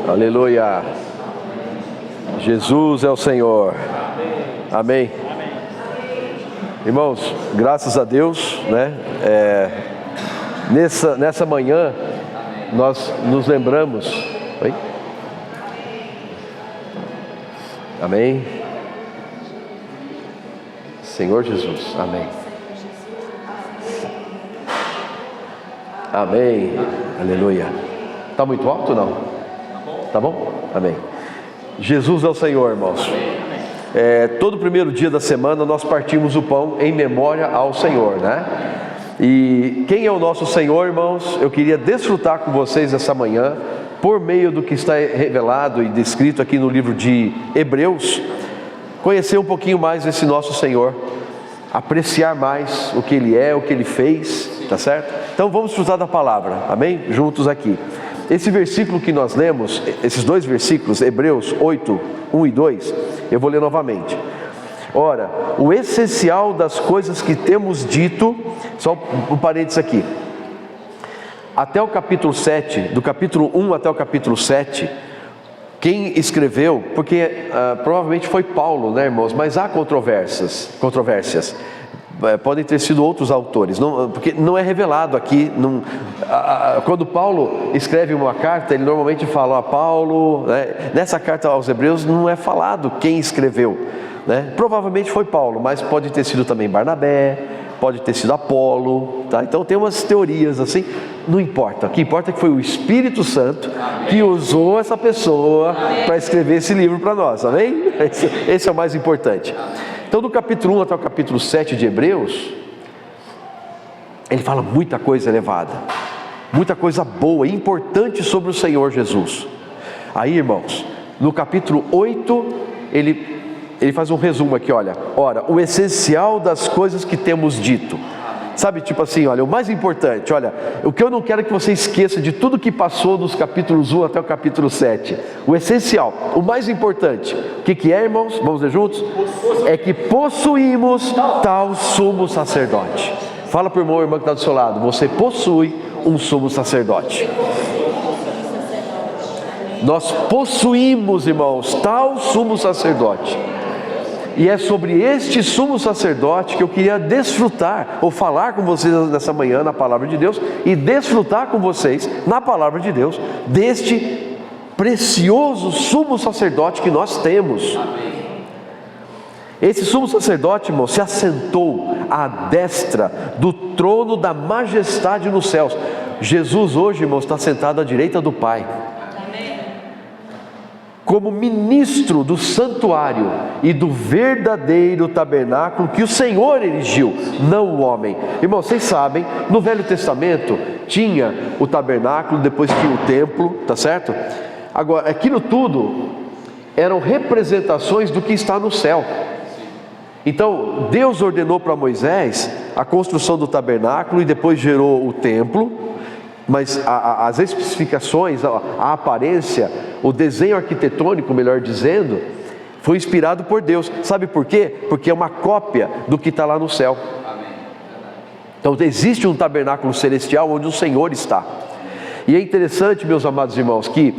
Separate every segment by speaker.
Speaker 1: Aleluia. Jesus é o Senhor. Amém. Irmãos, graças a Deus, né? Nessa manhã nós nos lembramos. Oi? Amém. Senhor Jesus. Amém. Amém. Aleluia. Está muito alto ou não? Tá bom? Amém. Jesus é o Senhor, irmãos. Todo primeiro dia da semana nós partimos o pão em memória ao Senhor, né? E quem é o nosso Senhor, irmãos? Eu queria desfrutar com vocês essa manhã, por meio do que está revelado e descrito aqui no livro de Hebreus, conhecer um pouquinho mais esse nosso Senhor, apreciar mais o que Ele é, o que Ele fez, tá certo? Então vamos desfrutar da palavra, amém? Juntos aqui. Esse versículo que nós lemos, esses dois versículos, Hebreus 8, 1 e 2, eu vou ler novamente. Ora, o essencial das coisas que temos dito, só um parênteses aqui, até o capítulo 7, do capítulo 1 até o capítulo 7, quem escreveu, porque provavelmente foi Paulo, né, irmãos, mas há controvérsias, podem ter sido outros autores, porque não é revelado aqui. Quando Paulo escreve uma carta, ele normalmente fala Paulo, né? Nessa carta aos Hebreus não é falado quem escreveu, né? Provavelmente foi Paulo, mas pode ter sido também Barnabé, pode ter sido Apolo, tá? Então tem umas teorias assim, não importa, o que importa é que foi o Espírito Santo que usou essa pessoa para escrever esse livro para nós, amém? Esse é o mais importante. Então do capítulo 1 até o capítulo 7 de Hebreus, ele fala muita coisa elevada, muita coisa boa e importante sobre o Senhor Jesus. Aí, irmãos, no capítulo 8, ele faz um resumo aqui, olha, ora, o essencial das coisas que temos dito. Sabe, tipo assim, olha, o mais importante, olha, o que eu não quero que você esqueça de tudo que passou dos capítulos 1 até o capítulo 7. O essencial, o mais importante, o que é, irmãos? Vamos ler juntos? É que possuímos tal sumo sacerdote. Fala para o irmão ou irmã que está do seu lado, você possui um sumo sacerdote. Nós possuímos, irmãos, tal sumo sacerdote. E é sobre este sumo sacerdote que eu queria desfrutar, ou falar com vocês nessa manhã na palavra de Deus, e desfrutar com vocês na palavra de Deus, deste precioso sumo sacerdote que nós temos. Esse sumo sacerdote, irmão, se assentou à destra do trono da majestade nos céus. Jesus hoje, irmão, está sentado à direita do Pai, como ministro do santuário e do verdadeiro tabernáculo que o Senhor erigiu, não o homem. Irmão, vocês sabem, no Velho Testamento tinha o tabernáculo, depois tinha o templo, tá certo? Agora, aquilo tudo eram representações do que está no céu. Então, Deus ordenou para Moisés a construção do tabernáculo e depois gerou o templo. Mas as especificações, a aparência, o desenho arquitetônico, melhor dizendo, foi inspirado por Deus. Sabe por quê? Porque é uma cópia do que está lá no céu. Então existe um tabernáculo celestial onde o Senhor está. E é interessante, meus amados irmãos, que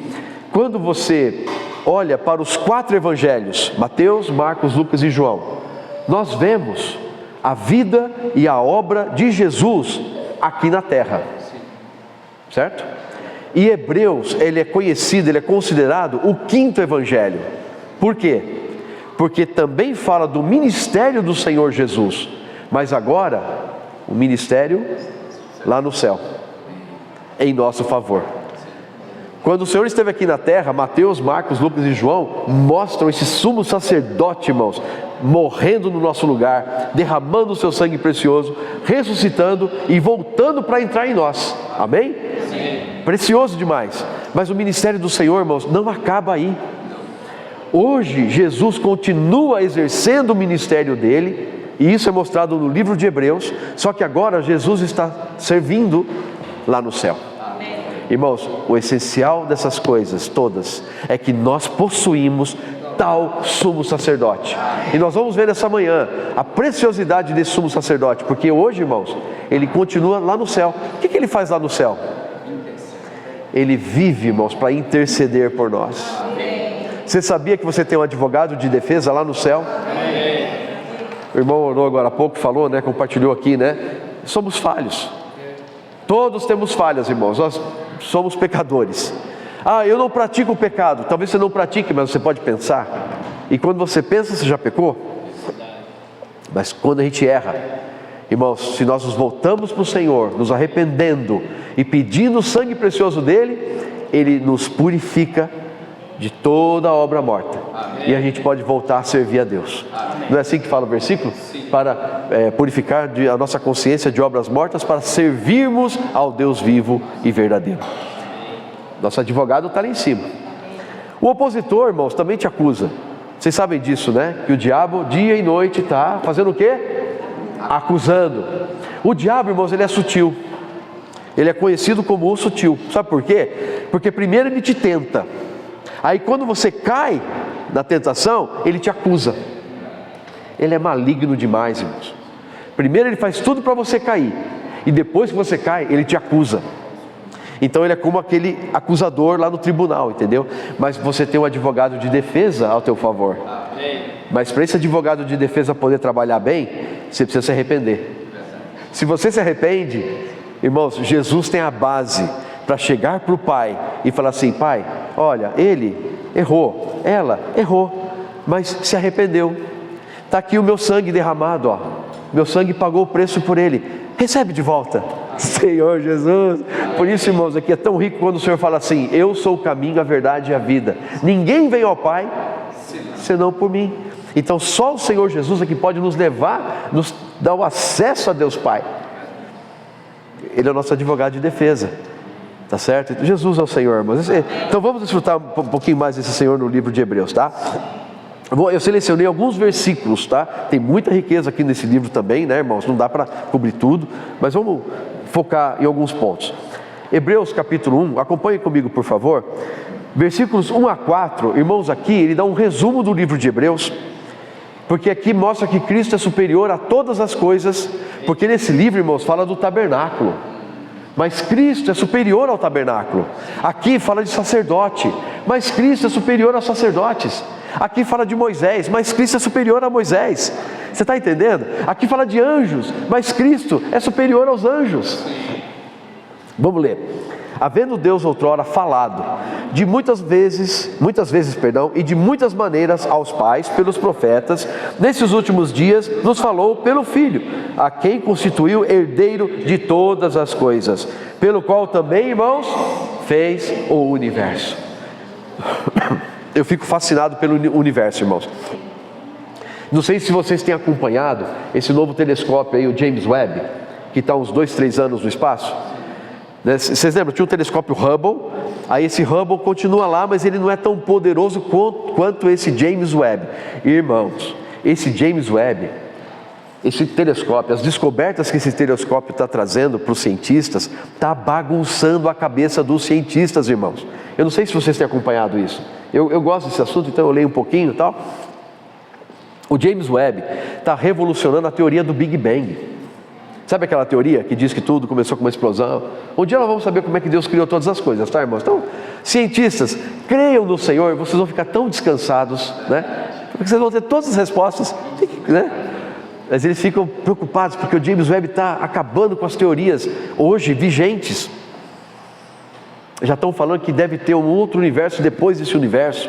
Speaker 1: quando você olha para os 4 evangelhos, Mateus, Marcos, Lucas e João, nós vemos a vida e a obra de Jesus aqui na terra. Certo? E Hebreus, ele é conhecido, ele é considerado o 5º evangelho. Por quê? Porque também fala do ministério do Senhor Jesus, mas agora o ministério lá no céu, em nosso favor. Quando o Senhor esteve aqui na terra, Mateus, Marcos, Lucas e João mostram esse sumo sacerdote, irmãos, morrendo no nosso lugar, derramando o seu sangue precioso, ressuscitando e voltando para entrar em nós. Amém? Sim. Precioso demais. Mas o ministério do Senhor, irmãos, não acaba aí. Hoje Jesus continua exercendo o ministério dele, e isso é mostrado no livro de Hebreus, só que agora Jesus está servindo lá no céu. Irmãos, o essencial dessas coisas todas é que nós possuímos tal sumo sacerdote. E nós vamos ver nessa manhã a preciosidade desse sumo sacerdote, porque hoje, irmãos, ele continua lá no céu. O que ele faz lá no céu? Ele vive, irmãos, para interceder por nós. Você sabia que você tem um advogado de defesa lá no céu? O irmão orou agora há pouco, falou, né, compartilhou aqui, né? Somos falhos. Todos temos falhas, irmãos. Nós somos pecadores. Eu não pratico o pecado. Talvez você não pratique, mas você pode pensar. E quando você pensa, você já pecou? Mas quando a gente erra, irmãos, se nós nos voltamos para o Senhor, nos arrependendo e pedindo o sangue precioso dele, ele nos purifica de toda a obra morta. Amém. E a gente pode voltar a servir a Deus. Amém. Não é assim que fala o versículo? Sim. Para purificar a nossa consciência de obras mortas, para servirmos ao Deus vivo e verdadeiro. Nosso advogado está lá em cima. O opositor, irmãos, também te acusa. Vocês sabem disso, né? Que o diabo dia e noite está fazendo o quê? Acusando. O diabo, irmãos, ele é sutil. Ele é conhecido como o sutil. Sabe por quê? Porque primeiro ele te tenta. Aí quando você cai na tentação, ele te acusa. Ele é maligno demais, irmãos. Primeiro ele faz tudo para você cair, e depois que você cai, ele te acusa. Então ele é como aquele acusador lá no tribunal, entendeu? Mas você tem um advogado de defesa ao teu favor. Mas para esse advogado de defesa poder trabalhar bem, você precisa se arrepender. Se você se arrepende, irmãos, Jesus tem a base para chegar para o Pai e falar assim: Pai, olha, ele errou, ela errou, mas se arrependeu. Está aqui o meu sangue derramado, ó. Meu sangue pagou o preço por ele. Recebe de volta. Senhor Jesus. Por isso, irmãos, aqui é tão rico quando o Senhor fala assim: eu sou o caminho, a verdade e a vida. Ninguém vem ao Pai senão por mim. Então só o Senhor Jesus é que pode nos levar, nos dar o acesso a Deus Pai. Ele é o nosso advogado de defesa. Tá certo? Jesus é o Senhor, irmãos. Então vamos desfrutar um pouquinho mais desse Senhor no livro de Hebreus, tá? Eu selecionei alguns versículos, tá? Tem muita riqueza aqui nesse livro também, né, irmãos? Não dá para cobrir tudo, mas vamos focar em alguns pontos. Hebreus capítulo 1, acompanhe comigo, por favor. Versículos 1 a 4, irmãos, aqui ele dá um resumo do livro de Hebreus, porque aqui mostra que Cristo é superior a todas as coisas, porque nesse livro, irmãos, fala do tabernáculo. Mas Cristo é superior ao tabernáculo. Aqui fala de sacerdote, mas Cristo é superior aos sacerdotes. Aqui fala de Moisés, mas Cristo é superior a Moisés. Você está entendendo? Aqui fala de anjos, mas Cristo é superior aos anjos. Vamos ler. Havendo Deus outrora falado de muitas vezes, e de muitas maneiras aos pais pelos profetas, nesses últimos dias nos falou pelo Filho, a quem constituiu herdeiro de todas as coisas, pelo qual também, irmãos, fez o universo. Eu fico fascinado pelo universo, irmãos. Não sei se vocês têm acompanhado esse novo telescópio aí, o James Webb, que está uns 2, 3 anos no espaço. Vocês lembram? Tinha um telescópio Hubble. Aí esse Hubble continua lá, mas ele não é tão poderoso quanto esse James Webb. Irmãos, esse James Webb, esse telescópio, as descobertas que esse telescópio está trazendo para os cientistas, está bagunçando a cabeça dos cientistas, irmãos. Eu não sei se vocês têm acompanhado isso. Eu gosto desse assunto, então eu leio um pouquinho e tal. O James Webb está revolucionando a teoria do Big Bang. Sabe aquela teoria que diz que tudo começou com uma explosão? Um dia nós vamos saber como é que Deus criou todas as coisas, tá, irmãos? Então, cientistas, creiam no Senhor, vocês vão ficar tão descansados, né? Porque vocês vão ter todas as respostas, né? Mas eles ficam preocupados porque o James Webb está acabando com as teorias hoje vigentes. Já estão falando que deve ter um outro universo depois desse universo.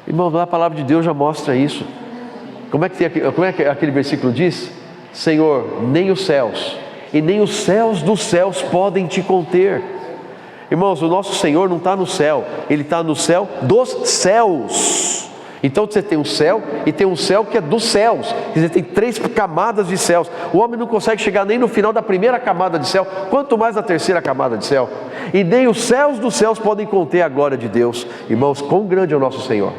Speaker 1: Irmão, a palavra de Deus já mostra isso. Como é que aquele versículo diz? Senhor, nem os céus e nem os céus dos céus podem te conter. Irmãos, o nosso Senhor não está no céu, Ele está no céu dos céus. Então você tem um céu e tem um céu que é dos céus. Quer dizer, tem 3 camadas de céus. O homem não consegue chegar nem no final da primeira camada de céu, quanto mais na terceira camada de céu. E nem os céus dos céus podem conter a glória de Deus. Irmãos, quão grande é o nosso Senhor.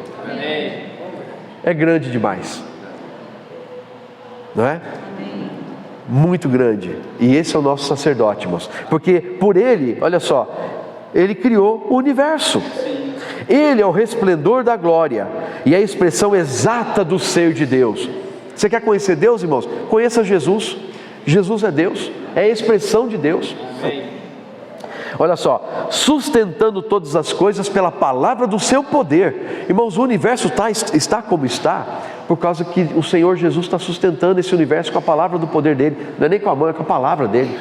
Speaker 1: É grande demais, não é? Muito grande. E esse é o nosso sacerdote, irmãos. Porque por Ele, olha só, Ele criou o universo. Ele é o resplendor da glória e a expressão exata do ser de Deus. Você quer conhecer Deus, irmãos? Conheça Jesus. Jesus é Deus, é a expressão de Deus. Olha só, sustentando todas as coisas pela palavra do seu poder. Irmãos, o universo está como está, por causa que o Senhor Jesus está sustentando esse universo com a palavra do poder dele. Não é nem com a mão, é com a palavra dele.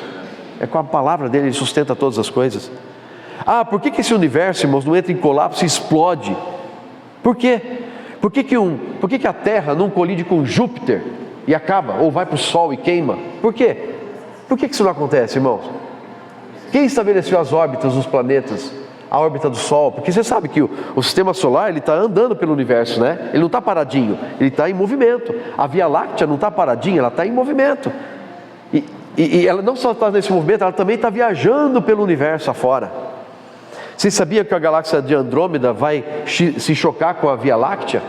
Speaker 1: É com a palavra dele, ele sustenta todas as coisas. Ah, por que esse universo, irmãos, não entra em colapso e explode? Por quê? Por que a Terra não colide com Júpiter e acaba, ou vai para o Sol e queima? Por quê? Por que isso não acontece, irmãos? Quem estabeleceu as órbitas dos planetas? A órbita do Sol? Porque você sabe que o sistema solar, ele está andando pelo universo, né? Ele não está paradinho, ele está em movimento. A Via Láctea não está paradinha, ela está em movimento. E ela não só está nesse movimento, ela também está viajando pelo universo afora. Você sabia que a galáxia de Andrômeda vai se chocar com a Via Láctea?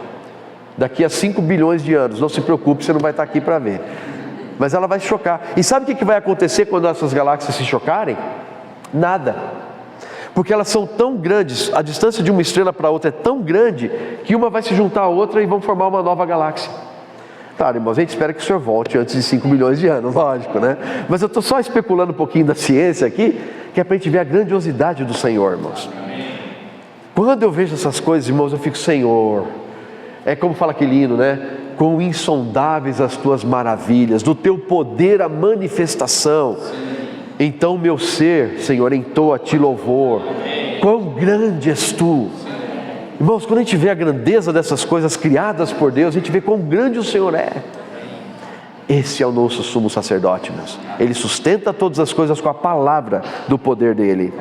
Speaker 1: Daqui a 5 bilhões de anos. Não se preocupe, você não vai estar aqui para ver. Mas ela vai se chocar. E sabe o que vai acontecer quando essas galáxias se chocarem? Nada. Porque elas são tão grandes, a distância de uma estrela para outra é tão grande, que uma vai se juntar à outra e vão formar uma nova galáxia. Claro, irmãos, a gente espera que o Senhor volte antes de 5 milhões de anos, lógico, né? Mas eu estou só especulando um pouquinho da ciência aqui, que é para a gente ver a grandiosidade do Senhor, irmãos. Quando eu vejo essas coisas, irmãos, eu fico, Senhor, é como fala aquele hino, né? Quão insondáveis as tuas maravilhas, do teu poder a manifestação. Então meu ser, Senhor, entoa a ti louvor. Quão grande és tu. Irmãos, quando a gente vê a grandeza dessas coisas criadas por Deus, a gente vê quão grande o Senhor é. Esse é o nosso sumo sacerdote, irmãos. Ele sustenta todas as coisas com a palavra do poder dele.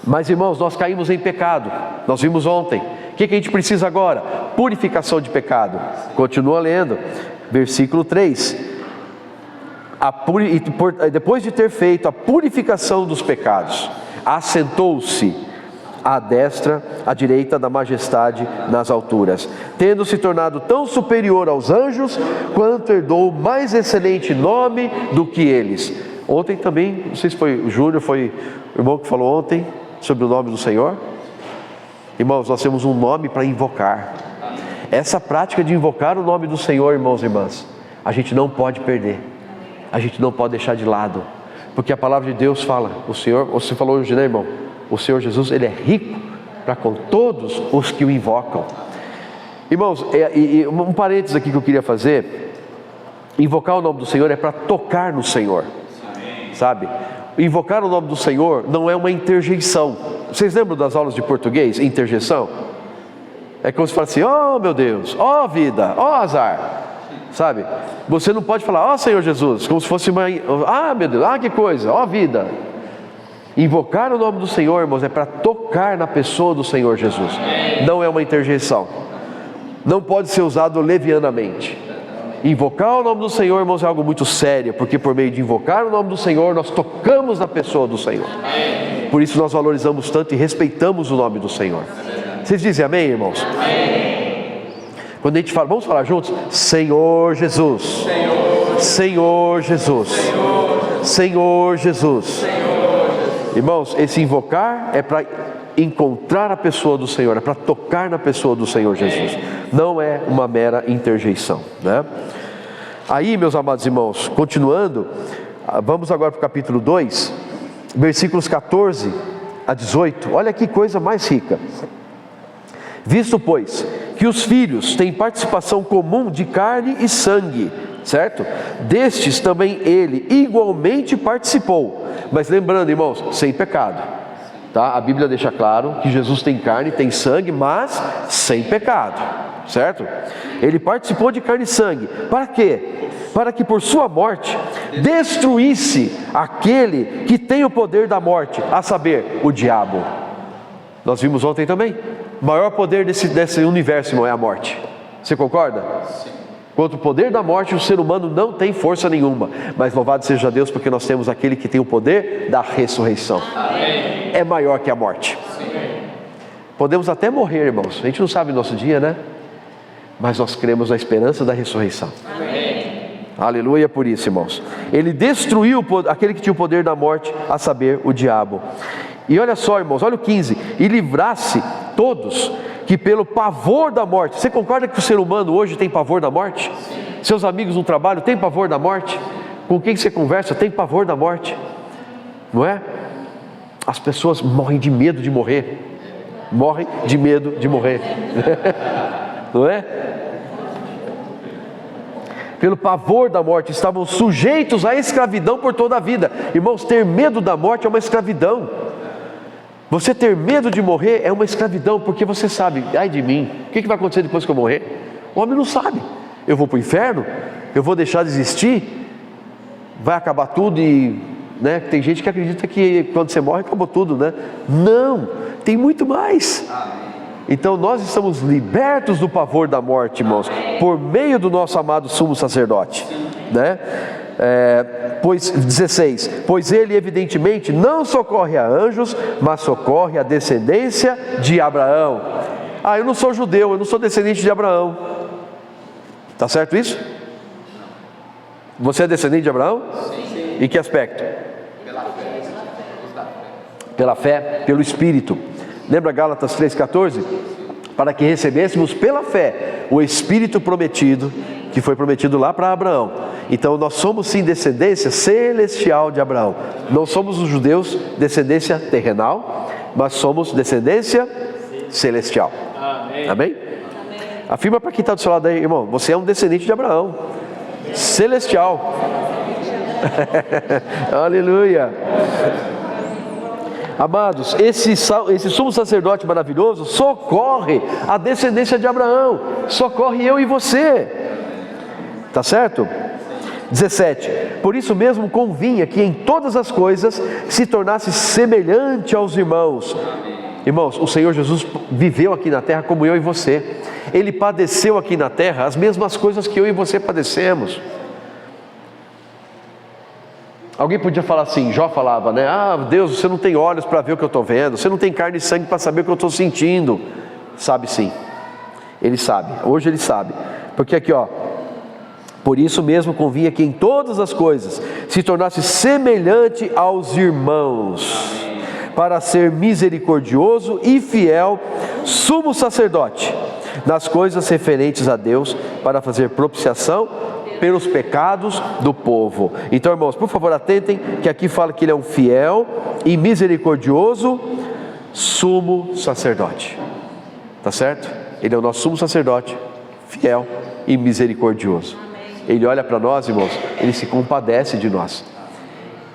Speaker 1: Mas, irmãos, nós caímos em pecado. Nós vimos ontem. O que a gente precisa agora? Purificação de pecado. Continua lendo, versículo 3. Depois de ter feito a purificação dos pecados, assentou-se à destra, à direita da majestade nas alturas, tendo se tornado tão superior aos anjos, quanto herdou mais excelente nome do que eles. Ontem também, não sei se foi o Júnior, foi o irmão que falou ontem sobre o nome do Senhor. Irmãos, nós temos um nome para invocar. Essa prática de invocar o nome do Senhor, irmãos e irmãs, a gente não pode perder, a gente não pode deixar de lado, porque a palavra de Deus fala, o Senhor, você falou hoje, né, irmão? O Senhor Jesus, Ele é rico para com todos os que o invocam. Irmãos, um parênteses aqui que eu queria fazer. Invocar o nome do Senhor é para tocar no Senhor. Sabe? Invocar o nome do Senhor não é uma interjeição. Vocês lembram das aulas de português? Interjeição? É como se fala assim, oh meu Deus, oh vida, oh azar. Sabe? Você não pode falar, oh Senhor Jesus, como se fosse uma, ah meu Deus, ah que coisa, oh vida. Invocar o nome do Senhor, irmãos, é para tocar na pessoa do Senhor Jesus. Não é uma interjeição. Não pode ser usado levianamente. Invocar o nome do Senhor, irmãos, é algo muito sério, porque por meio de invocar o nome do Senhor, nós tocamos na pessoa do Senhor. Por isso nós valorizamos tanto e respeitamos o nome do Senhor. Vocês dizem amém, irmãos? Quando a gente fala, vamos falar juntos? Senhor Jesus. Senhor Jesus. Senhor Jesus. Irmãos, esse invocar é para encontrar a pessoa do Senhor, é para tocar na pessoa do Senhor Jesus. Não é uma mera interjeição, né? Aí, meus amados irmãos, continuando, vamos agora para o capítulo 2, versículos 14 a 18. Olha que coisa mais rica. Visto, pois, que os filhos têm participação comum de carne e sangue, certo? Destes também ele igualmente participou. Mas lembrando, irmãos, sem pecado, tá? A Bíblia deixa claro que Jesus tem carne, tem sangue, mas sem pecado, certo? Ele participou de carne e sangue. Para quê? Para que por sua morte destruísse aquele que tem o poder da morte, a saber, o diabo. Nós vimos ontem também. O maior poder desse universo, irmão, é a morte. Você concorda? Sim. Contra o poder da morte, o ser humano não tem força nenhuma. Mas louvado seja Deus, porque nós temos aquele que tem o poder da ressurreição. Amém. É maior que a morte. Sim. Podemos até morrer, irmãos. A gente não sabe o nosso dia, né? Mas nós cremos na esperança da ressurreição. Amém. Aleluia por isso, irmãos. Ele destruiu aquele que tinha o poder da morte, a saber, o diabo. E olha só, irmãos, olha o 15. E livrasse todos que pelo pavor da morte. Você concorda que o ser humano hoje tem pavor da morte? Sim. Seus amigos no trabalho têm pavor da morte? Com quem você conversa tem pavor da morte? Não é? As pessoas morrem de medo de morrer. Morrem de medo de morrer. Não é? Pelo pavor da morte, estavam sujeitos à escravidão por toda a vida. Irmãos, ter medo da morte é uma escravidão. Você ter medo de morrer é uma escravidão, porque você sabe, ai de mim, o que vai acontecer depois que eu morrer? O homem não sabe. Eu vou para o inferno? Eu vou deixar de existir? Vai acabar tudo e... né? Tem gente que acredita que quando você morre acabou tudo, né? Não, tem muito mais. Então nós estamos libertos do pavor da morte, irmãos, por meio do nosso amado sumo sacerdote, né? Pois 16, pois ele evidentemente não socorre a anjos, mas socorre a descendência de Abraão. Eu não sou judeu, eu não sou descendente de Abraão. Tá certo isso? Você é descendente de Abraão? Sim. Em que aspecto? Pela fé, pelo Espírito. Lembra Gálatas 3,14? Para que recebêssemos pela fé o Espírito prometido, que foi prometido lá para Abraão. Então nós somos sim descendência celestial de Abraão. Não somos os judeus descendência terrenal, mas somos descendência celestial. Amém? Amém? Afirma para quem está do seu lado aí, irmão, você é um descendente de Abraão, celestial. Aleluia. Amados, esse sumo sacerdote maravilhoso socorre a descendência de Abraão, socorre eu e você, tá certo? 17, por isso mesmo convinha que em todas as coisas se tornasse semelhante aos irmãos. Irmãos, o Senhor Jesus viveu aqui na terra como eu e você. Ele padeceu aqui na terra as mesmas coisas que eu e você padecemos. Alguém podia falar assim, Jó falava, né? Deus, você não tem olhos para ver o que eu estou vendo, você não tem carne e sangue para saber o que eu estou sentindo. Sabe sim, Ele sabe, hoje Ele sabe. Porque aqui ó, por isso mesmo convinha que em todas as coisas se tornasse semelhante aos irmãos, para ser misericordioso e fiel sumo sacerdote nas coisas referentes a Deus, para fazer propiciação pelos pecados do povo. Então, irmãos, por favor atentem que aqui fala que ele é um fiel e misericordioso sumo sacerdote. Tá certo? Ele é o nosso sumo sacerdote, fiel e misericordioso. Ele olha para nós, irmãos, ele se compadece de nós.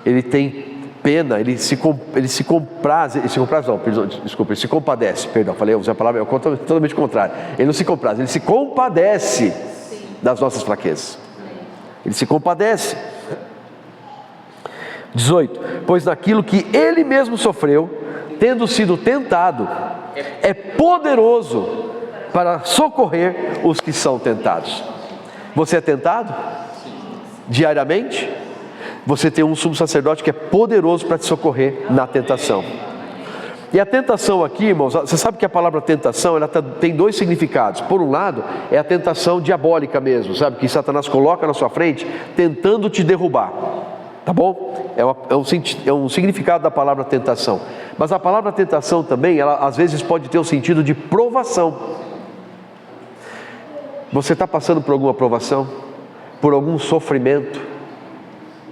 Speaker 1: Ele tem pena, ele se compadece, perdão, falei, usei a palavra, é totalmente contrário. Ele não se compraz, ele se compadece das nossas fraquezas. Ele se compadece. 18, pois naquilo que ele mesmo sofreu, tendo sido tentado, é poderoso para socorrer os que são tentados. Você é tentado? Diariamente? Você tem um sumo sacerdote que é poderoso para te socorrer na tentação. E a tentação aqui, irmãos, você sabe que a palavra tentação, ela tem dois significados. Por um lado, é a tentação diabólica mesmo, sabe? Que Satanás coloca na sua frente, tentando te derrubar. Tá bom? É um significado da palavra tentação. Mas a palavra tentação também, ela às vezes pode ter o sentido de provação. Você está passando por alguma provação? Por algum sofrimento?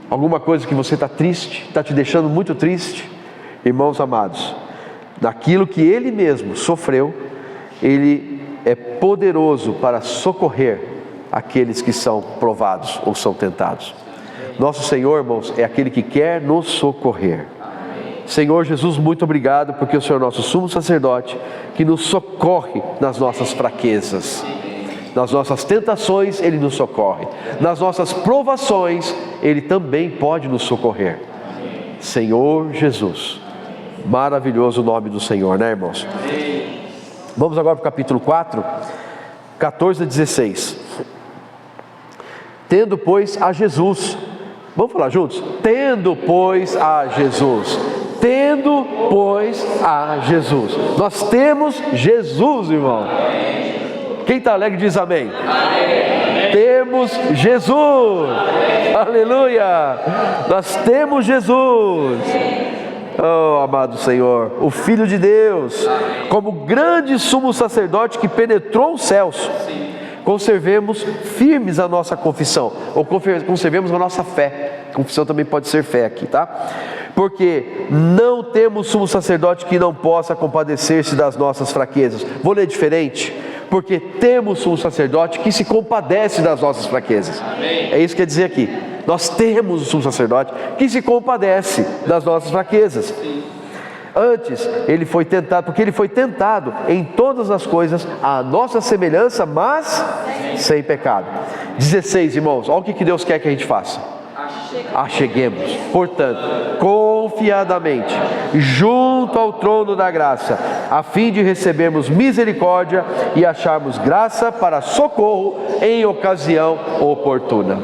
Speaker 1: Alguma coisa que você está triste, está te deixando muito triste? Irmãos amados, naquilo que Ele mesmo sofreu, Ele é poderoso para socorrer aqueles que são provados ou são tentados. Nosso Senhor, irmãos, é aquele que quer nos socorrer. Senhor Jesus, muito obrigado, porque o Senhor é nosso sumo sacerdote, que nos socorre nas nossas fraquezas. Nas nossas tentações Ele nos socorre, nas nossas provações Ele também pode nos socorrer. Senhor Jesus, maravilhoso o nome do Senhor, né, irmãos? Vamos agora para o capítulo 4, 14 a 16. Tendo pois a Jesus, vamos falar juntos? Tendo pois a Jesus, tendo pois a Jesus. Nós temos Jesus, irmão. Quem está alegre diz amém. Amém. Temos Jesus. Amém. Aleluia. Nós temos Jesus. Oh, amado Senhor, o Filho de Deus, como grande sumo sacerdote que penetrou os céus. Conservemos firmes a nossa confissão, ou conservemos a nossa fé. Confissão também pode ser fé aqui, tá? porque não temos sumo sacerdote que não possa compadecer-se das nossas fraquezas. Vou ler diferente. Porque temos um sacerdote que se compadece das nossas fraquezas. Amém. É isso que quer dizer aqui. Nós temos um sumo sacerdote que se compadece das nossas fraquezas. Sim. Antes, ele foi tentado, porque ele foi tentado em todas as coisas à nossa semelhança, mas sem pecado. 16, irmãos, olha o que Deus quer que a gente faça. Acheguemos, portanto, confiadamente, junto ao trono da graça, a fim de recebermos misericórdia e acharmos graça para socorro em ocasião oportuna.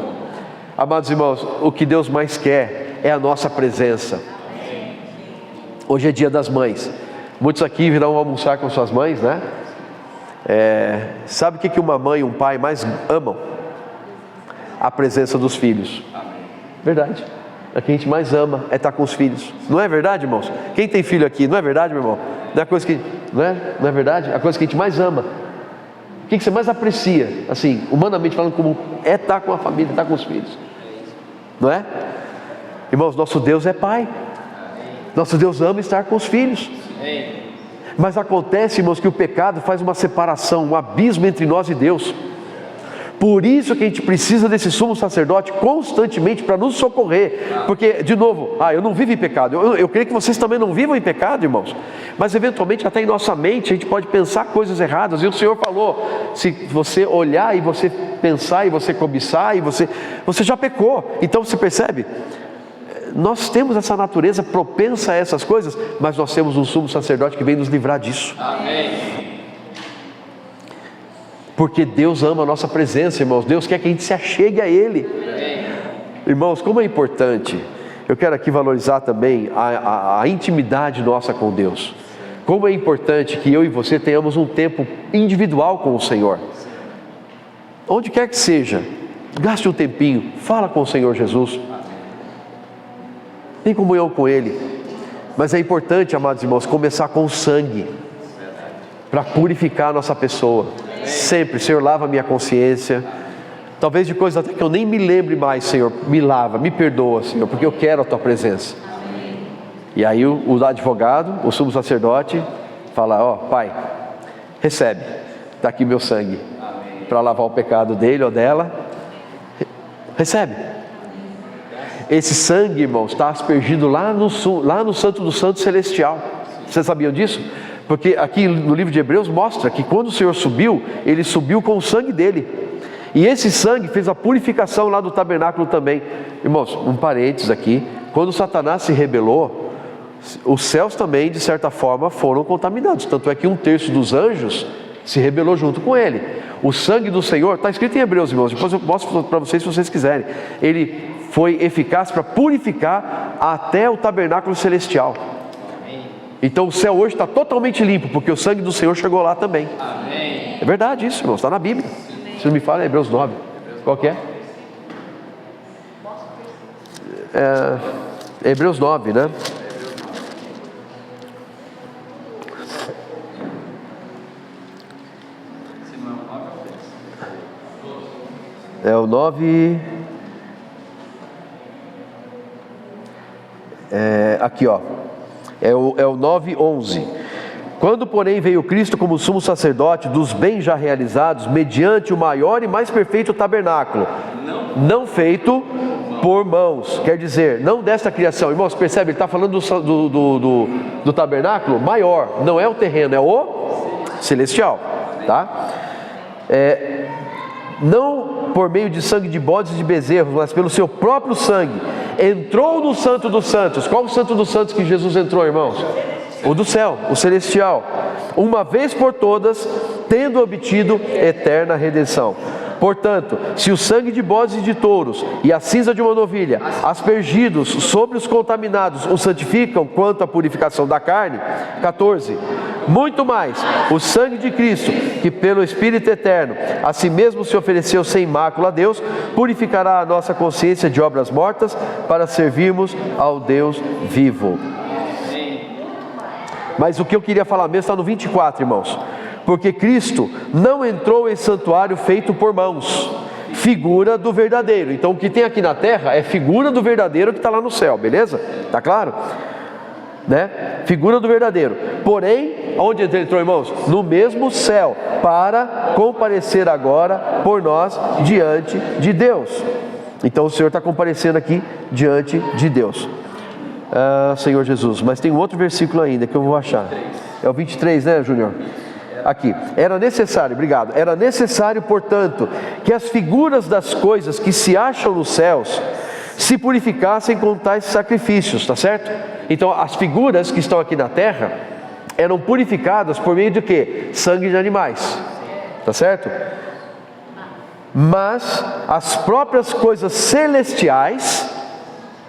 Speaker 1: Amados irmãos, o que Deus mais quer é a nossa presença. Hoje é dia das mães. Muitos aqui virão almoçar com suas mães, né? Sabe o que uma mãe e um pai mais amam? A presença dos filhos. Verdade. O que a gente mais ama é estar com os filhos. Não é verdade, irmãos? Quem tem filho aqui, não é verdade, meu irmão? Não é a coisa que, não é verdade? A coisa que a gente mais ama. O que você mais aprecia, assim, humanamente falando, como é estar com a família, estar com os filhos. Não é? Irmãos, nosso Deus é Pai. Nosso Deus ama estar com os filhos. Mas acontece, irmãos, que o pecado faz uma separação, um abismo entre nós e Deus. Por isso que a gente precisa desse sumo sacerdote constantemente para nos socorrer. Porque, de novo, eu não vivo em pecado. Eu creio que vocês também não vivam em pecado, irmãos. Mas eventualmente até em nossa mente a gente pode pensar coisas erradas. E o Senhor falou, se você olhar e você pensar e você cobiçar, e você já pecou. Então você percebe? Nós temos essa natureza propensa a essas coisas, mas nós temos um sumo sacerdote que vem nos livrar disso. Amém. Porque Deus ama a nossa presença, irmãos. Deus quer que a gente se achegue a Ele. Amém. Irmãos, como é importante. Eu quero aqui valorizar também a intimidade nossa com Deus. Como é importante que eu e você tenhamos um tempo individual com o Senhor. Onde quer que seja, gaste um tempinho, fala com o Senhor Jesus. Tem comunhão com Ele. Mas é importante, amados irmãos, começar com o sangue, para purificar a nossa pessoa. Sempre, Senhor, lava a minha consciência. Talvez de coisas até que eu nem me lembre mais, Senhor, me lava, me perdoa, Senhor, porque eu quero a Tua presença. E aí o advogado, o sumo sacerdote, fala, Pai, recebe, está aqui meu sangue, para lavar o pecado dele ou dela. Recebe. Esse sangue, irmãos, está aspergido lá no Santo do Santo Celestial. Vocês sabiam disso? Porque aqui no livro de Hebreus mostra que quando o Senhor subiu, Ele subiu com o sangue dele. E esse sangue fez a purificação lá do tabernáculo também. Irmãos, um parênteses aqui. Quando Satanás se rebelou, os céus também, de certa forma, foram contaminados. Tanto é que 1/3 dos anjos se rebelou junto com ele. O sangue do Senhor, está escrito em Hebreus, irmãos. Depois eu mostro para vocês se vocês quiserem. Ele foi eficaz para purificar até o tabernáculo celestial. Então o céu hoje está totalmente limpo, porque o sangue do Senhor chegou lá também. Amém. É verdade isso, irmãos, está na Bíblia. Se não me fala, é Hebreus 9. Qual que é? Hebreus 9, né? É o 9. Aqui, ó. É o 9:11. Quando, porém, veio Cristo como sumo sacerdote dos bens já realizados, mediante o maior e mais perfeito tabernáculo, não feito por mãos, quer dizer, não desta criação. Irmãos, percebe? Ele está falando do tabernáculo maior, não é o terreno, é o celestial, tá? Não por meio de sangue de bodes e de bezerros, mas pelo seu próprio sangue, entrou no Santo dos Santos. Qual o Santo dos Santos que Jesus entrou, irmãos? O do céu, o celestial, uma vez por todas, tendo obtido eterna redenção. Portanto, se o sangue de bodes e de touros e a cinza de uma novilha, aspergidos sobre os contaminados, os santificam quanto à purificação da carne, 14. Muito mais, o sangue de Cristo, que pelo Espírito eterno a si mesmo se ofereceu sem mácula a Deus, purificará a nossa consciência de obras mortas para servirmos ao Deus vivo. Mas o que eu queria falar mesmo está no 24, irmãos. Porque Cristo não entrou em santuário feito por mãos, Figura do verdadeiro. Então o que tem aqui na terra é figura do verdadeiro que está lá no céu, beleza? Tá claro? Né? Figura do verdadeiro. Porém, onde ele entrou, irmãos? No mesmo céu, para comparecer agora por nós diante de Deus. Então o Senhor está comparecendo aqui diante de Deus. Senhor Jesus, mas tem um outro versículo ainda que eu vou achar. É o 23, né, Júnior? Aqui, era necessário, obrigado, era necessário, portanto, que as figuras das coisas que se acham nos céus se purificassem com tais sacrifícios, tá certo? Então as figuras que estão aqui na terra eram purificadas por meio de quê? Sangue de animais, tá certo? Mas as próprias coisas celestiais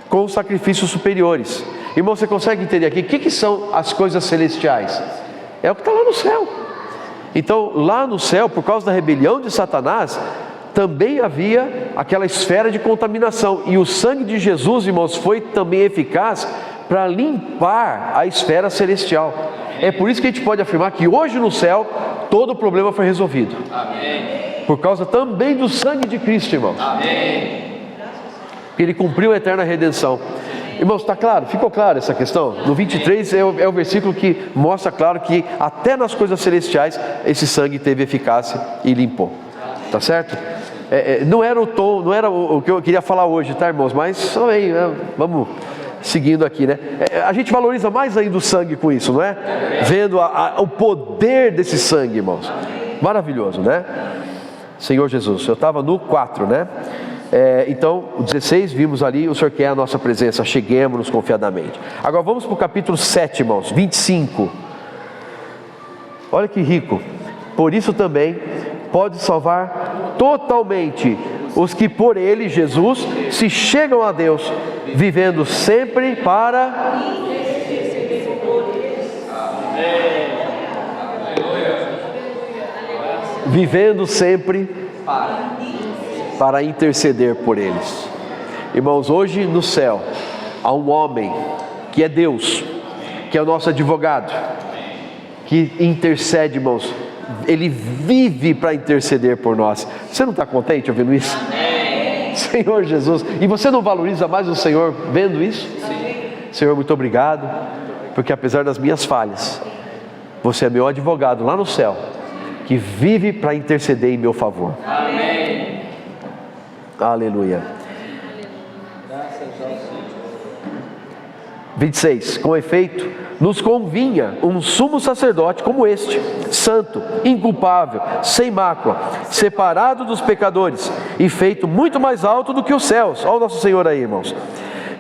Speaker 1: com sacrifícios superiores. Irmão, você consegue entender aqui o que são as coisas celestiais? É o que está lá no céu. Então lá no céu, por causa da rebelião de Satanás, também havia aquela esfera de contaminação, e o sangue de Jesus, irmãos, foi também eficaz para limpar a esfera celestial. É por isso que a gente pode afirmar que hoje no céu todo o problema foi resolvido. Amém. Por causa também do sangue de Cristo, irmãos. Amém. Ele cumpriu a eterna redenção. Irmãos, está claro? Ficou claro essa questão? No 23 é o versículo que mostra claro que até nas coisas celestiais esse sangue teve eficácia e limpou. Tá certo? Não era o tom, não era o que eu queria falar hoje, tá, irmãos? Mas também, vamos seguindo aqui, né? A gente valoriza mais ainda o sangue com isso, não é? Vendo o poder desse sangue, irmãos. Maravilhoso, né? Senhor Jesus, eu estava no 4, né? Então, o 16, vimos ali, o Senhor quer a nossa presença, cheguemos-nos confiadamente. Agora vamos para o capítulo 7, irmãos, 25. Olha que rico. Por isso também pode salvar totalmente os que por Ele, Jesus, se chegam a Deus, vivendo sempre para... Vivendo sempre para interceder por eles. Irmãos, hoje no céu há um homem que é Deus, que é o nosso advogado, que intercede, irmãos. Ele vive para interceder por nós. Você não está contente ouvindo isso? Amém. Senhor Jesus, e você não valoriza mais o Senhor vendo isso? Sim. Senhor, muito obrigado, porque apesar das minhas falhas, você é meu advogado lá no céu, que vive para interceder em meu favor. Amém. Aleluia. 26. Com efeito, nos convinha um sumo sacerdote como este, santo, inculpável, sem mácula, separado dos pecadores e feito muito mais alto do que os céus. Olha o nosso Senhor aí, irmãos,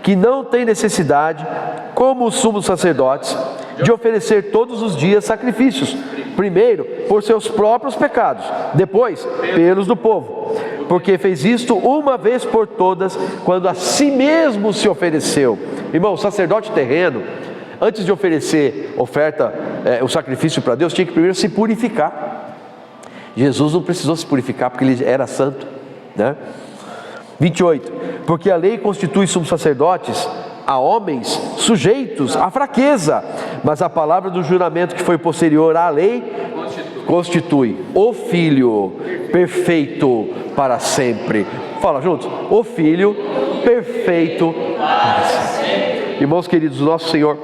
Speaker 1: que não tem necessidade, como os sumos sacerdotes, de oferecer todos os dias sacrifícios, primeiro por seus próprios pecados, depois pelos do povo, porque fez isto uma vez por todas, quando a si mesmo se ofereceu. Irmão, o sacerdote terreno, antes de oferecer o sacrifício para Deus, tinha que primeiro se purificar. Jesus não precisou se purificar porque ele era santo, né? 28. Porque a lei constitui sumos sacerdotes a homens sujeitos à fraqueza, mas a palavra do juramento que foi posterior à lei constitui o Filho perfeito para sempre. Fala juntos, o Filho perfeito para sempre. Irmãos queridos, o nosso Senhor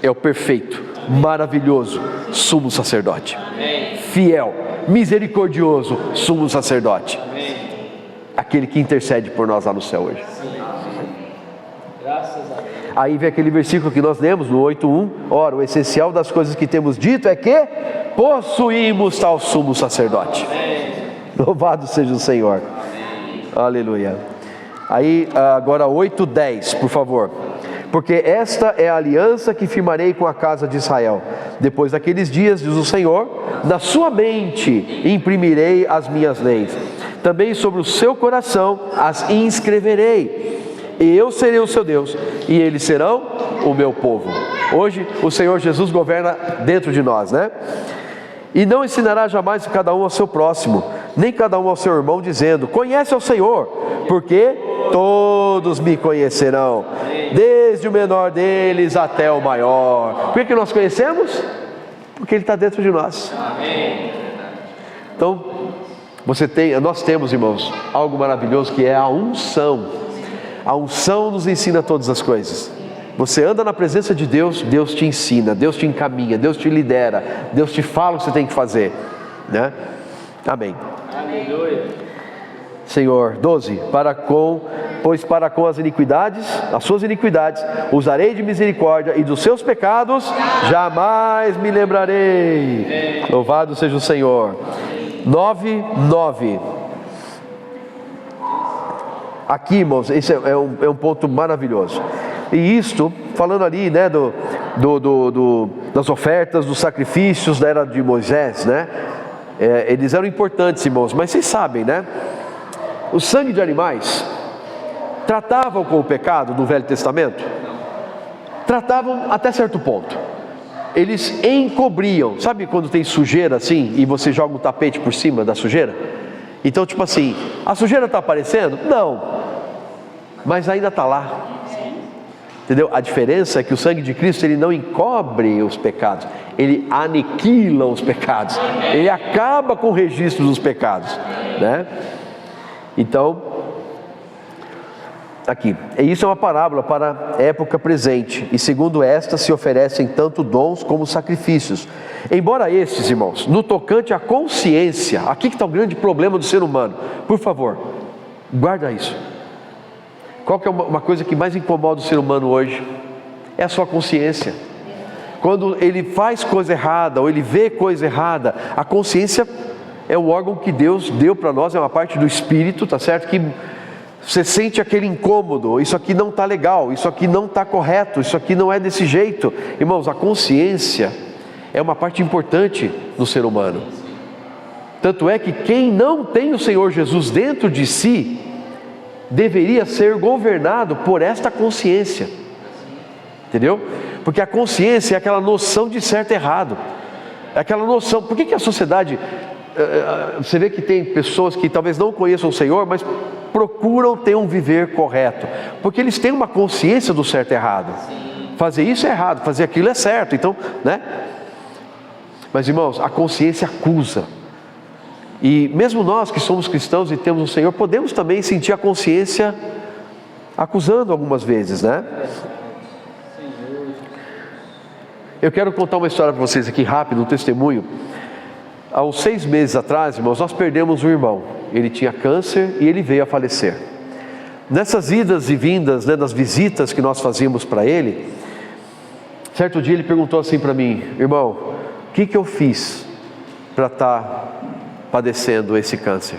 Speaker 1: é o perfeito, maravilhoso sumo sacerdote. Amém. Fiel, misericordioso sumo sacerdote. Amém. Aquele que intercede por nós lá no céu hoje. Graças a Deus. Aí vem aquele versículo que nós lemos no 8:1. Ora, o essencial das coisas que temos dito é que possuímos tal sumo sacerdote. Amém. Louvado seja o Senhor. Amém. Aleluia. Aí agora 8:10, por favor. Porque esta é a aliança que firmarei com a casa de Israel. Depois daqueles dias, diz o Senhor, na sua mente imprimirei as minhas leis. Também sobre o seu coração as inscreverei. E eu serei o seu Deus, e eles serão o meu povo. Hoje o Senhor Jesus governa dentro de nós, né? E não ensinará jamais cada um ao seu próximo, nem cada um ao seu irmão, dizendo, conhece ao Senhor, porque todos me conhecerão, desde o menor deles até o maior. Por que nós conhecemos? Porque Ele está dentro de nós. Então, Nós temos, irmãos, algo maravilhoso que é a unção. A unção nos ensina todas as coisas. Você anda na presença de Deus, Deus te ensina, Deus te encaminha, Deus te lidera, Deus te fala o que você tem que fazer, né? Amém. Aleluia. Senhor, 12, pois para com as suas iniquidades, usarei de misericórdia, e dos seus pecados jamais me lembrarei. Louvado seja o Senhor. 9. Aqui, irmãos, esse é um ponto maravilhoso. E isto, falando ali, né, das ofertas, dos sacrifícios da era de Moisés, né? Eles eram importantes, irmãos, mas vocês sabem, né? O sangue de animais tratavam com o pecado do Velho Testamento? Tratavam até certo ponto. Eles encobriam. Sabe quando tem sujeira assim e você joga um tapete por cima da sujeira? Então, tipo assim, a sujeira está aparecendo? Não, mas ainda está lá. Entendeu? A diferença é que o sangue de Cristo, ele não encobre os pecados, ele aniquila os pecados, ele acaba com o registro dos pecados, né? Então, aqui, isso é uma parábola para a época presente, e segundo esta se oferecem tanto dons como sacrifícios. Embora estes, irmãos, no tocante à consciência, aqui que está o grande problema do ser humano, por favor, guarda isso. Qual que é uma coisa que mais incomoda o ser humano hoje? É a sua consciência. Quando ele faz coisa errada, ou ele vê coisa errada, a consciência é o órgão que Deus deu para nós, é uma parte do espírito, tá certo? Que você sente aquele incômodo, isso aqui não está legal, isso aqui não está correto, isso aqui não é desse jeito. Irmãos, a consciência é uma parte importante do ser humano. Tanto é que quem não tem o Senhor Jesus dentro de si, deveria ser governado por esta consciência, entendeu? Porque a consciência é aquela noção de certo e errado, é aquela noção. Por que a sociedade, você vê que tem pessoas que talvez não conheçam o Senhor, mas procuram ter um viver correto, porque eles têm uma consciência do certo e errado. Fazer isso é errado, fazer aquilo é certo, então, né? Mas, irmãos, a consciência acusa. E mesmo nós que somos cristãos e temos o Senhor, podemos também sentir a consciência acusando algumas vezes, né? Eu quero contar uma história para vocês aqui rápido, um testemunho. Há uns 6 meses atrás, irmãos, nós perdemos um irmão. Ele tinha câncer e ele veio a falecer. Nessas idas e vindas, né, nas visitas que nós fazíamos para ele, certo dia ele perguntou assim para mim: irmão, o que eu fiz para estar padecendo esse câncer?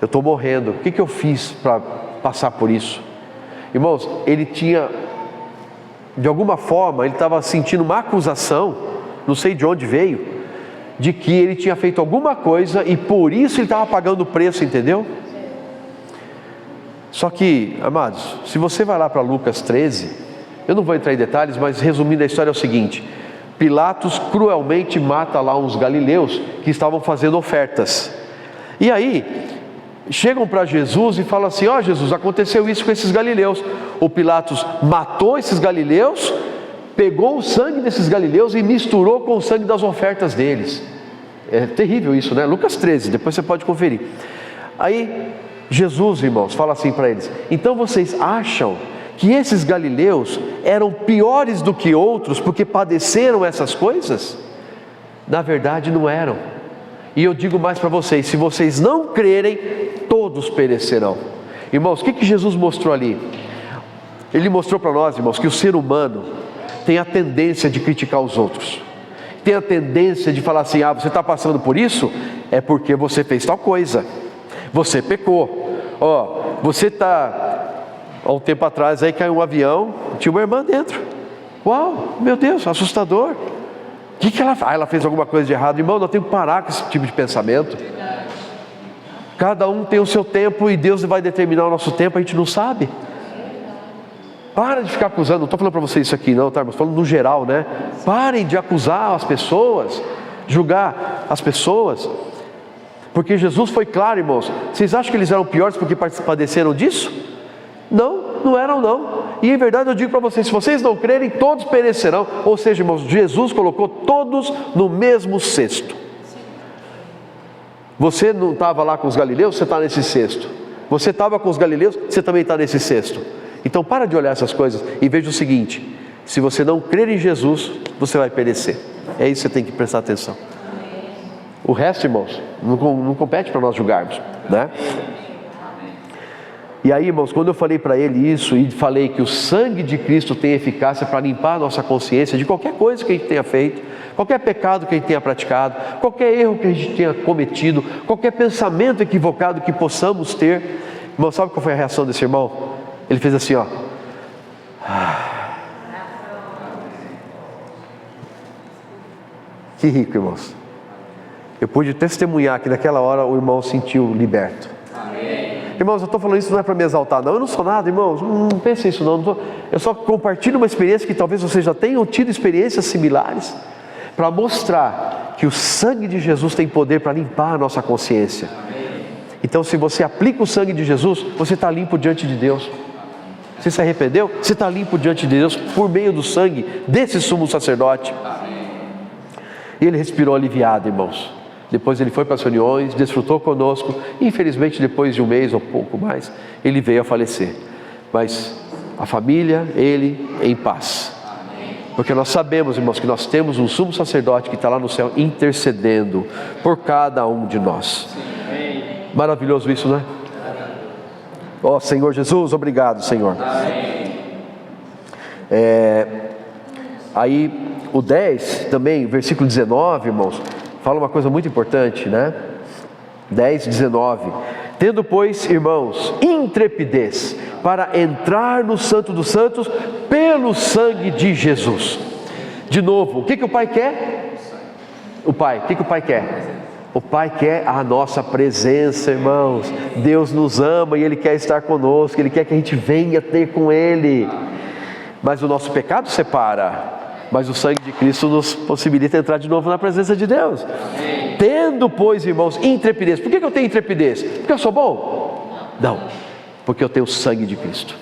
Speaker 1: Eu estou morrendo, o que eu fiz para passar por isso? Irmãos, ele tinha, de alguma forma, ele estava sentindo uma acusação, não sei de onde veio, de que ele tinha feito alguma coisa e por isso ele estava pagando o preço, entendeu? Só que, amados, se você vai lá para Lucas 13, eu não vou entrar em detalhes, mas resumindo a história é o seguinte: Pilatos cruelmente mata lá uns galileus que estavam fazendo ofertas. E aí, chegam para Jesus e falam assim: ó, Jesus, aconteceu isso com esses galileus. O Pilatos matou esses galileus, pegou o sangue desses galileus e misturou com o sangue das ofertas deles. É terrível isso, né? Lucas 13, depois você pode conferir. Aí, Jesus, irmãos, fala assim para eles: então vocês acham que esses galileus eram piores do que outros porque padeceram essas coisas? Na verdade não eram. E eu digo mais para vocês: se vocês não crerem, todos perecerão. Irmãos, o que Jesus mostrou ali? Ele mostrou para nós, irmãos, que o ser humano tem a tendência de criticar os outros, tem a tendência de falar assim: ah, você está passando por isso? É porque você fez tal coisa, você pecou. Ó, você está... Há um tempo atrás aí caiu um avião, tinha uma irmã dentro. Uau, meu Deus, assustador. O que ela faz? Ah, ela fez alguma coisa de errado. Irmão, nós temos que parar com esse tipo de pensamento. Cada um tem o seu tempo e Deus vai determinar o nosso tempo, a gente não sabe. Para de ficar acusando. Não estou falando para vocês isso aqui não, tá? Mas falando no geral, né? Parem de acusar as pessoas, julgar as pessoas, porque Jesus foi claro, irmãos. Vocês acham que eles eram piores porque padeceram disso? Não, não eram não. E em verdade eu digo para vocês: se vocês não crerem, todos perecerão. Ou seja, irmãos, Jesus colocou todos no mesmo cesto. Você não estava lá com os galileus, você está nesse cesto. Você estava com os galileus, você também está nesse cesto. Então para de olhar essas coisas e veja o seguinte: se você não crer em Jesus, você vai perecer. É isso que você tem que prestar atenção. O resto, irmãos, não compete para nós julgarmos, né? E aí, irmãos, quando eu falei para ele isso e falei que o sangue de Cristo tem eficácia para limpar a nossa consciência de qualquer coisa que a gente tenha feito, qualquer pecado que a gente tenha praticado, qualquer erro que a gente tenha cometido, qualquer pensamento equivocado que possamos ter, irmão, sabe qual foi a reação desse irmão? Ele fez assim, ó. Que rico, irmãos. Eu pude testemunhar que naquela hora o irmão sentiu liberto. Amém. Irmãos, eu estou falando isso não é para me exaltar, não. Eu não sou nada, irmãos. Não pense isso, não. Eu só compartilho uma experiência que talvez vocês já tenham tido experiências similares, para mostrar que o sangue de Jesus tem poder para limpar a nossa consciência. Então, se você aplica o sangue de Jesus, você está limpo diante de Deus. Você se arrependeu? Você está limpo diante de Deus por meio do sangue desse sumo sacerdote. E ele respirou aliviado, irmãos. Depois ele foi para as reuniões, desfrutou conosco. Infelizmente, depois de um mês ou pouco mais, ele veio a falecer. Mas a família, ele em paz. Porque nós sabemos, irmãos, que nós temos um sumo sacerdote que está lá no céu intercedendo por cada um de nós. Maravilhoso isso, não é? Ó Senhor Jesus, obrigado, Senhor. Aí o 10 também, versículo 19, irmãos, fala uma coisa muito importante, né? 10, 19. Tendo, pois, irmãos, intrepidez para entrar no Santo dos Santos pelo sangue de Jesus. De novo, o que o Pai quer? O Pai quer? O Pai quer a nossa presença, irmãos. Deus nos ama e Ele quer estar conosco, Ele quer que a gente venha ter com Ele. Mas o nosso pecado separa. Mas o sangue de Cristo nos possibilita entrar de novo na presença de Deus. Amém. Tendo, pois, irmãos, intrepidez. Por que eu tenho intrepidez? Porque eu sou bom? Não, porque eu tenho o sangue de Cristo.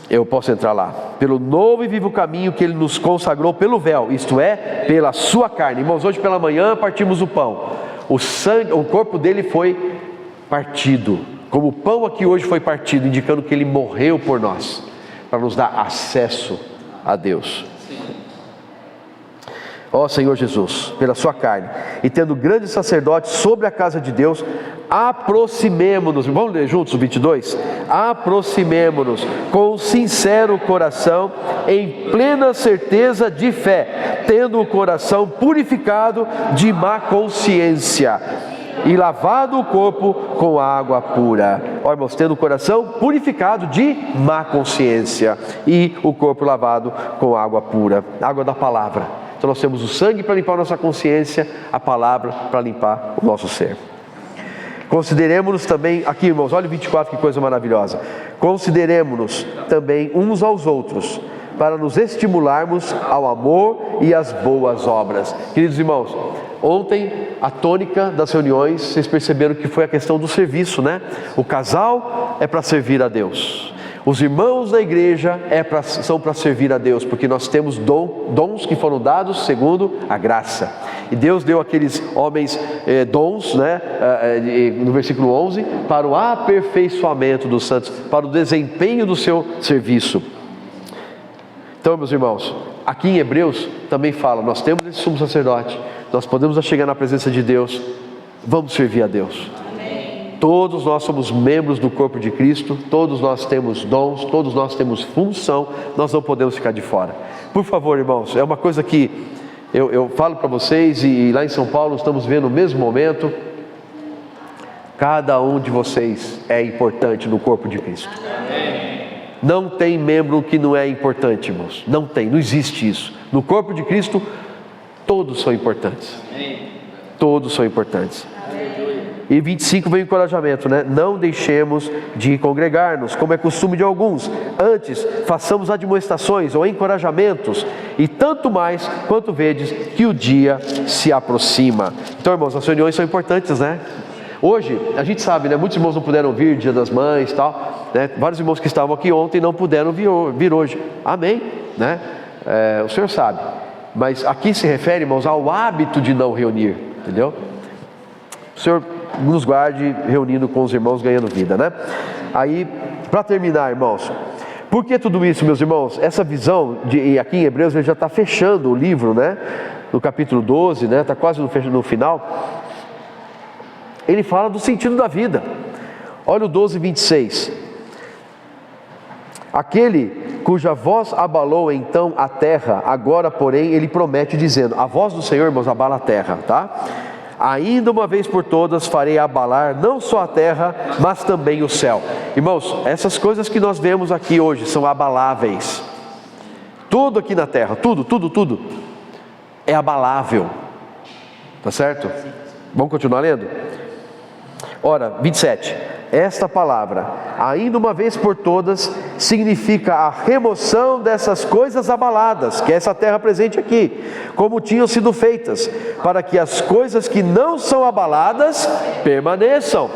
Speaker 1: Eu posso entrar lá, pelo novo e vivo caminho que Ele nos consagrou pelo véu, isto é, pela sua carne. Irmãos, hoje pela manhã partimos o pão. O corpo dele foi partido, como o pão aqui hoje foi partido, indicando que Ele morreu por nós, para nos dar acesso a Deus. Ó Senhor Jesus, pela sua carne, e tendo grande sacerdote sobre a casa de Deus, aproximemo-nos, vamos ler juntos o 22? Aproximemo-nos com sincero coração, em plena certeza de fé, tendo o coração purificado de má consciência, e lavado o corpo com água pura. Ó irmãos, tendo o coração purificado de má consciência, e o corpo lavado com água pura, água da palavra. Então nós temos o sangue para limpar a nossa consciência, a palavra para limpar o nosso ser. Consideremos-nos também, aqui irmãos, olha o 24, que coisa maravilhosa. Consideremos-nos também uns aos outros, para nos estimularmos ao amor e às boas obras. Queridos irmãos, ontem a tônica das reuniões, vocês perceberam que foi a questão do serviço, né? O casal é para servir a Deus. Os irmãos da igreja são para servir a Deus, porque nós temos dons que foram dados segundo a graça. E Deus deu aqueles homens dons, né, no versículo 11, para o aperfeiçoamento dos santos, para o desempenho do seu serviço. Então, meus irmãos, aqui em Hebreus também fala, nós temos esse sumo sacerdote, nós podemos chegar na presença de Deus, vamos servir a Deus. Todos nós somos membros do corpo de Cristo, todos nós temos dons, todos nós temos função, nós não podemos ficar de fora. Por favor, irmãos, é uma coisa que eu falo para vocês, e lá em São Paulo estamos vendo o mesmo momento. Cada um de vocês é importante no corpo de Cristo. Não tem membro que não é importante, irmãos. Não tem, não existe isso. No corpo de Cristo, todos são importantes. Todos são importantes. E 25 vem o encorajamento, né? Não deixemos de congregar-nos, como é costume de alguns. Antes, façamos admoestações ou encorajamentos, e tanto mais quanto vedes que o dia se aproxima. Então, irmãos, as reuniões são importantes, né? Hoje, a gente sabe, né? Muitos irmãos não puderam vir, Dia das Mães e tal, né? Vários irmãos que estavam aqui ontem não puderam vir hoje. Amém? Né? O Senhor sabe. Mas aqui se refere, irmãos, ao hábito de não reunir. entendeu? O Senhor nos guarde reunindo com os irmãos, ganhando vida, né? Aí, para terminar, irmãos, por que tudo isso, meus irmãos? Essa visão, e aqui em Hebreus ele já está fechando o livro, né? No capítulo 12, né? Está quase no final. Ele fala do sentido da vida. Olha o 12, 26. Aquele cuja voz abalou então a terra, agora porém ele promete dizendo, a voz do Senhor, irmãos, abala a terra, tá? Ainda uma vez por todas farei abalar não só a terra, mas também o céu. Irmãos, essas coisas que nós vemos aqui hoje são abaláveis. Tudo aqui na terra, tudo é abalável. Tá certo? Vamos continuar lendo? Ora, 27. Esta palavra, ainda uma vez por todas, significa a remoção dessas coisas abaladas, que é essa terra presente aqui, como tinham sido feitas, para que as coisas que não são abaladas permaneçam.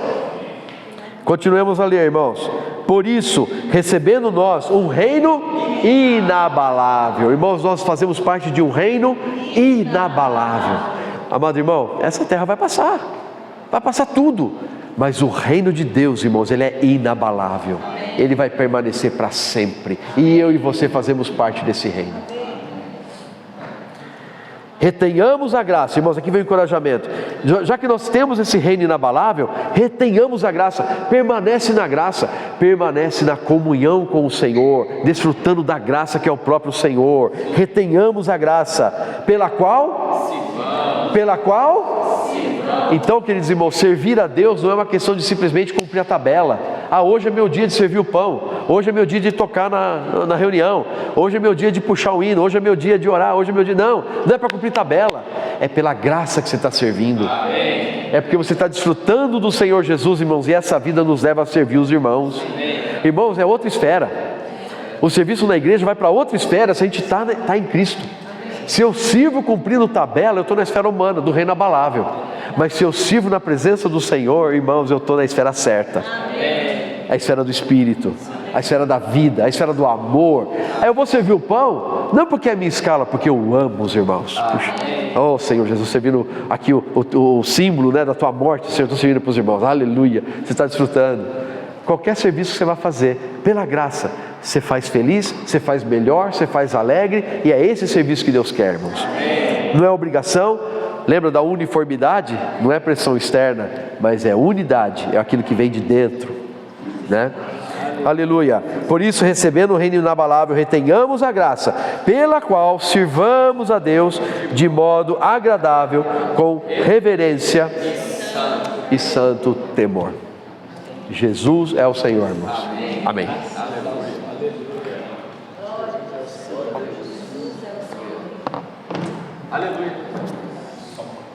Speaker 1: Continuemos a ler, irmãos. Por isso, recebendo nós um reino inabalável. Irmãos, nós fazemos parte de um reino inabalável. Amado irmão, essa terra vai passar tudo. Mas o reino de Deus, irmãos, ele é inabalável. Ele vai permanecer para sempre. E eu e você fazemos parte desse reino. Retenhamos a graça, irmãos, aqui vem o encorajamento. Já que nós temos esse reino inabalável, retenhamos a graça. Permanece na graça, permanece na comunhão com o Senhor, desfrutando da graça que é o próprio Senhor. Retenhamos a graça, pela qual? Então, queridos irmãos, servir a Deus não é uma questão de simplesmente cumprir a tabela. Hoje é meu dia de servir o pão, hoje é meu dia de tocar na reunião, hoje é meu dia de puxar o hino, hoje é meu dia de orar, hoje é meu dia... Não é para cumprir tabela, é pela graça que você está servindo. É porque você está desfrutando do Senhor Jesus, irmãos, e essa vida nos leva a servir os irmãos. Irmãos, é outra esfera. O serviço na igreja vai para outra esfera se a gente está em Cristo. Se eu sirvo cumprindo tabela, eu estou na esfera humana, do reino abalável. Mas se eu sirvo na presença do Senhor, irmãos, eu estou na esfera certa. A esfera do Espírito, a esfera da vida, a esfera do amor. Aí eu vou servir o pão, não porque é a minha escala, porque eu amo os irmãos. Puxa. Oh Senhor Jesus, você vindo aqui o símbolo, né, da tua morte, Senhor, estou servindo para os irmãos. Aleluia, você está desfrutando. Qualquer serviço que você vai fazer, pela graça, você faz feliz, você faz melhor, você faz alegre, e é esse serviço que Deus quer, irmãos. Não é obrigação. Lembra da uniformidade? Não é pressão externa, mas é unidade, é aquilo que vem de dentro, né? Aleluia. Por isso, recebendo o reino inabalável, retenhamos a graça, pela qual sirvamos a Deus de modo agradável, com reverência e santo temor. Jesus é o Senhor, irmãos. Amém. Aleluia.